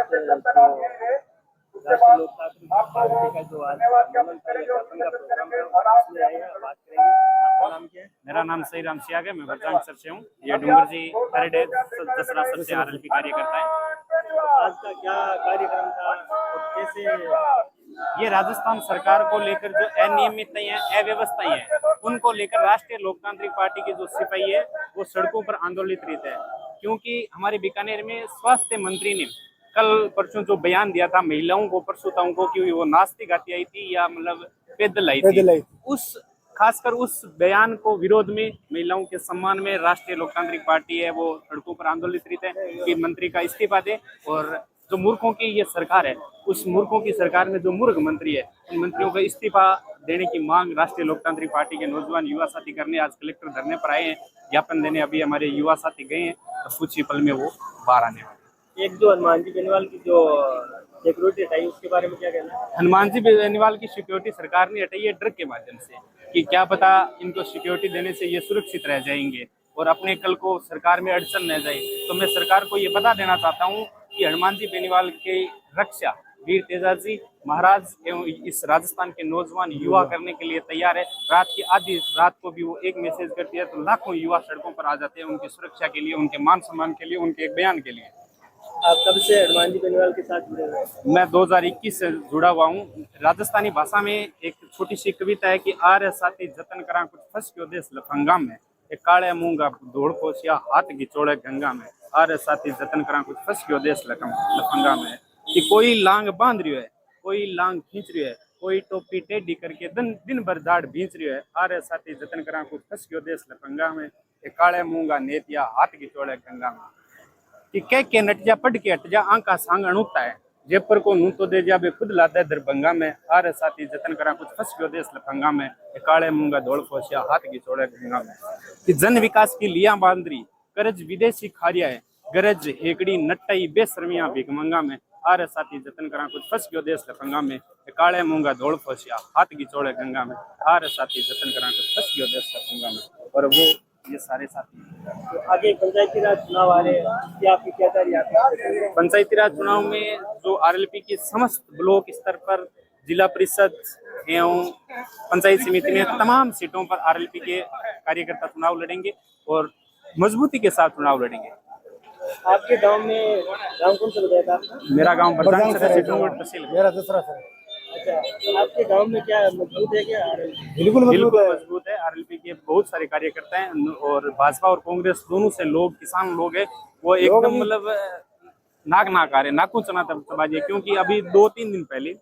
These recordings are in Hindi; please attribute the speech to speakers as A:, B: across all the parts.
A: राष्ट्रीय लोकतांत्रिक पार्टी का जो आज आंदोलन का ज्ञापन का प्रोग्राम है उसमें आए हैं, बात करेंगे। आपका नाम क्या है?
B: मेरा नाम सही राम सियाग है। मैं बरजांग सर से हूँ। ये डूंगर जी परेड दसरा सबसे आरएलपी कार्यकर्ता है।
A: आज का क्या कार्यक्रम था और कैसे
B: ये राजस्थान सरकार को लेकर जो अनियमितताएं हैं, अव्यवस्थाएं हैं, उनको लेकर राष्ट्रीय लोकतांत्रिक पार्टी के जो सिपाही है वो सड़कों पर आंदोलित रहते हैं। क्योंकि हमारे बीकानेर में स्वास्थ्य मंत्री ने कल परसों जो बयान दिया था महिलाओं को, प्रसूताओं को, कि वो नाचती गाती आई थी या मतलब पैदल आई थी, उस खासकर उस बयान को विरोध में महिलाओं के सम्मान में राष्ट्रीय लोकतांत्रिक पार्टी है वो सड़कों पर आंदोलित रहते हैं कि मंत्री का इस्तीफा दे। और जो मूर्खों की ये सरकार है, उस मूर्खों की सरकार में जो मूर्ख मंत्री है, उन मंत्रियों को इस्तीफा देने की मांग राष्ट्रीय लोकतांत्रिक पार्टी के नौजवान युवा साथी करने आज कलेक्टर धरने पर आए हैं, ज्ञापन देने। अभी हमारे युवा साथी गए हैं और कुछ ही पल में वो बाहर आने वाले।
A: एक जो हनुमान जी बेनीवाल की जो सिक्योरिटी हटाई उसके बारे में क्या कहना है?
B: हनुमान जी बेनीवाल की सिक्योरिटी सरकार ने हटाई है डर के माध्यम से कि क्या पता इनको सिक्योरिटी देने से ये सुरक्षित रह जाएंगे और अपने कल को सरकार में अड़चन न जाए। तो मैं सरकार को ये बता देना चाहता हूँ कि हनुमान जी बेनीवाल की रक्षा वीर तेजाजी महाराज एवं इस राजस्थान के नौजवान युवा करने के लिए तैयार है। रात की आधी रात को भी वो एक मैसेज करती है तो लाखों युवा सड़कों पर आ जाते हैं उनकी सुरक्षा के लिए, उनके मान सम्मान के लिए, उनके एक बयान के लिए।
A: आप कब से हनुमान जी बेनीवाल के साथ जुड़े हुए हैं?
B: मैं 2021 से जुड़ा हुआ हूँ। राजस्थानी भाषा में एक छोटी सी कविता है कि आर्य साथी जतन करा कुछ फंस क्यों देश लफंगा में, एक काले मूंगा दौड़ पोसिया हाथ गिचोड़े गंगा में, आर्य साथी जतन करा कुछ फंस क्यों देश लफंगा में। कि कोई लांग बांध रही है, कोई लांग खींच रही है, कोई टोपी टेढ़ी करके दिन भर दाढ़ भींच रही है, आर्य साथी जतन करा कुछ फंस क्यों देश लफंगा में, एक काले मूंगा नेतिया हाथ गिचोड़े गंगा में। कि कह के नट जा पढ़ के हट जा आंका सांग अणुकता है, जयपुर को नू तो दे जा बे खुद लादा है दरभंगा में, आरे साथी जतन करा कुछ फंस गयो देश लफंगा में, काले मूंगा दौड़ फोसिया हाथ की छोड़े गंगा में। कि जन विकास की लिया बांदरी करज विदेशी खारिया है, गरज हेकड़ी नट्टई बेशर्मिया भिकमंगा में, आरे साथी जतन करा कुछ फंस गयो देश लफंगा में, काले मूंगा दौड़ फोसिया हाथ की छोड़े गंगा में, आरे साथी जतन करा कुछ फंस गयो देश लफंगा में। और वो ये सारे साथी
A: तो आगे पंचायती राज चुनाव आ रहे हैं, क्या आपकी क्या तैयारी है?
B: पंचायती राज चुनाव में जो आरएलपी की समस्त ब्लॉक स्तर पर जिला परिषद एवं पंचायत समिति में तमाम सीटों पर आरएलपी के कार्यकर्ता चुनाव लड़ेंगे और मजबूती के साथ चुनाव लड़ेंगे।
A: आपके गांव में गांव कौन सा विधायक आपका?
B: मेरा गांव बरजांग से तहसील।
C: मेरा दूसरा सर।
A: अच्छा, तो आपके गांव में क्या मजबूत है क्या?
C: बिल्कुल
B: मजबूत है। आरएलपी के बहुत सारे कार्यकर्ता हैं और भाजपा और कांग्रेस दोनों से लोग, किसान लोग हैं, वो एकदम मतलब नाक आ रहे, नाकू चना तबाजी। क्योंकि अभी 2-3 दिन पहले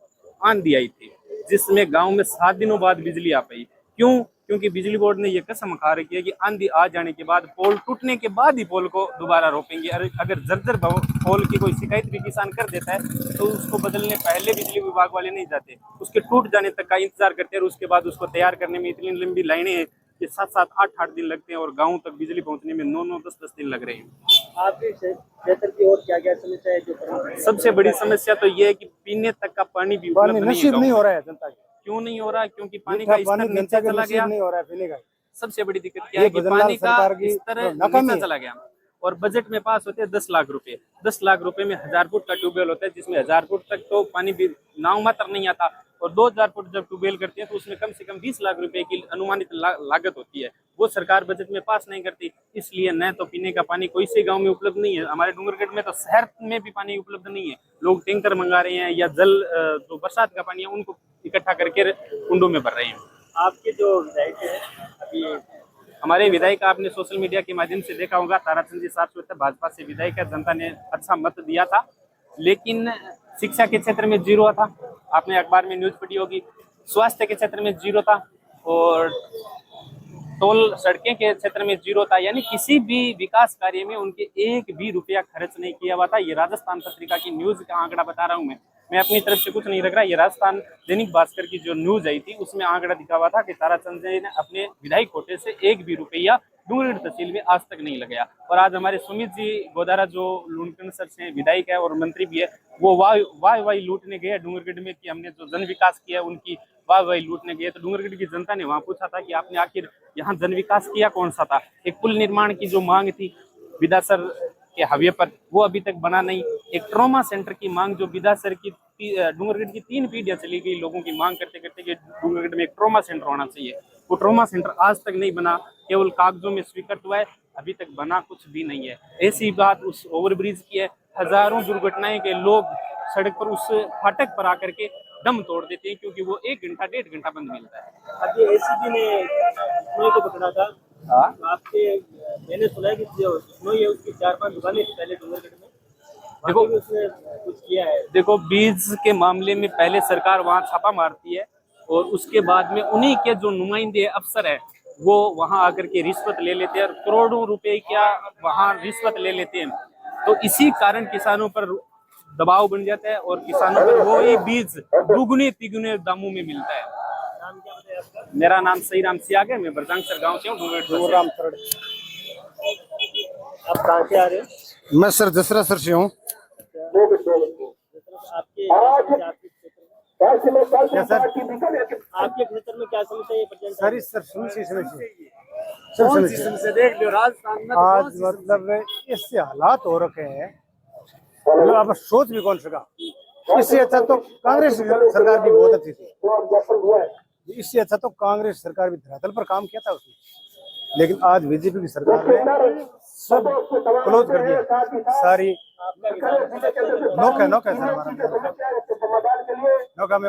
B: आंधी आई थी जिसमें गांव में 7 दिनों बाद बिजली आ पाई। क्यों? क्योंकि बिजली बोर्ड ने ये कसम खा रखी है कि आंधी आ जाने के बाद, पोल टूटने के बाद ही पोल को दोबारा रोपेंगे। अगर जर्जर पोल की कोई शिकायत भी किसान कर देता है तो उसको बदलने पहले बिजली विभाग वाले नहीं जाते, उसके टूट जाने तक का इंतजार करते हैं और उसके बाद उसको तैयार करने में इतनी लंबी लाइनें हैं कि 7-7, 8-8 दिन लगते हैं और गाँव तक बिजली पहुंचने में 9-9, 10-10 दिन लग रहे हैं।
A: आपके क्षेत्र की और क्या क्या समस्या है जो?
B: सबसे बड़ी समस्या तो ये है कि पीने तक का पानी भी उपलब्ध
C: नहीं हो रहा है जनता की।
B: क्यों नहीं हो रहा? क्योंकि पानी का स्तर नीचे चला गया।
C: नहीं हो रहा है पीने का।
B: सबसे बड़ी दिक्कत क्या है कि पानी का स्तर नीचे चला गया और बजट में पास होते हैं 10 लाख रुपए। 10 लाख रुपए में 1000 फुट का ट्यूबवेल होता है जिसमें 1000 फुट तक तो पानी भी नाव मात्र नहीं आता और 2000 फुट जब ट्यूबवेल करते हैं तो उसमें कम से कम 20 लाख रुपए की अनुमानित लागत होती है। वो सरकार बजट में पास नहीं करती, इसलिए न तो पीने का पानी कोई से गांव में उपलब्ध नहीं है। हमारे डूंगरगढ़ में तो शहर में भी पानी उपलब्ध नहीं है। लोग टैंकर मंगा रहे हैं या जल जो बरसात का पानी है उनको इकट्ठा करके कुंडों में भर रहे हैं।
A: आपके जो विधायक है अभी,
B: हमारे विधायक आपने सोशल मीडिया के माध्यम से देखा होगा, ताराचंद जी साहब भाजपा से विधायक है। जनता ने अच्छा मत दिया था, लेकिन शिक्षा के क्षेत्र में 0 था। आपने अखबार में न्यूज पढ़ी होगी। स्वास्थ्य के क्षेत्र में 0 था और टोल सड़कें के क्षेत्र में 0 था। यानी किसी भी विकास कार्य में उनके 1 भी रुपया खर्च नहीं किया हुआ था। ये राजस्थान पत्रिका की न्यूज का आंकड़ा बता रहा हूँ मैं अपनी तरफ से कुछ नहीं रख रहा। ये राजस्थान दैनिक भास्कर की जो न्यूज आई थी उसमें आंकड़ा दिखा हुआ था कि ताराचंद जी ने अपने विधायक कोटे से 1 भी रुपया डूंगरगढ़ तहसील में आज तक नहीं लगाया। और आज हमारे सुमित जी गोदारा जो लुनकन सर से विधायक है और मंत्री भी है, वो वाह लूटने गए डूंगरगढ़ में कि हमने जो जन विकास किया उनकी वाह लूटने गए। तो डूंगरगढ़ की जनता ने वहां पूछा था कि आपने आखिर यहाँ जन विकास किया कौन सा था। एक पुल निर्माण की जो मांग थी, विधासर के हाईवे पर, वो अभी तक बना नहीं। एक ट्रॉमा सेंटर की मांग जो बिदासर की डूंगरगढ़ की 3 पीढ़ियां चली गई लोगों की मांग करते करते कि डूंगरगढ़ में एक ट्रॉमा सेंटर होना चाहिए, वो ट्रॉमा सेंटर आज तक नहीं बना, केवल कागजों में स्वीकृत हुआ है, अभी तक बना कुछ भी नहीं है। ऐसी बात उस ओवरब्रिज की है, हजारों दुर्घटनाएं के लोग सड़क पर उस फाटक पर आकर के दम तोड़ देते हैं क्योंकि वो 1 घंटा 1.5 घंटा बंद मिलता है।
A: अभी एसीपी ने स्नोई को पकड़ा था।
B: हाँ?
A: तो आपके मैंने सुना है कि जो स्नोई है उसकी 4-5 दुकानें थी पहले डूंगरगढ़ में,
B: देखो
A: भी उसने कुछ किया है।
B: देखो बीज के मामले में पहले सरकार वहां छापा मारती है और उसके बाद में उन्हीं के जो नुमाइंदे अफसर है वो वहां आकर के रिश्वत ले लेते हैं और करोड़ों रुपए क्या वहां रिश्वत ले लेते हैं। तो इसी कारण किसानों पर दबाव बन जाता है और किसानों पर वही बीज दुगुने तिगुने दामों में मिलता है।
A: नाम क्या बताया आपका?
B: मेरा नाम सही राम सियाग है, मैं बरजांगसर गांव से हूँ, डूंगरगढ़।
A: आप कहाँ से आ रहे हो?
C: मैं सर दसरा सर से हूँ।
A: आपके
C: क्या सर?
A: आपके क्षेत्र में क्या समस्या है प्रेजेंट?
C: सारी सर समस्या
A: कौन सी समस्या देख लो राजस्थान में?
C: आज मतलब इससे हालात हो रखे हैं, मतलब आप सोच भी कौन सका। इससे अच्छा तो कांग्रेस सरकार भी बहुत अच्छी थी, इससे अच्छा तो कांग्रेस सरकार भी धरातल पर काम किया था उसने, लेकिन आज बीजेपी की सरकार ने सब क्लोज कर दिया सारी। नौका सर हमारा नौका में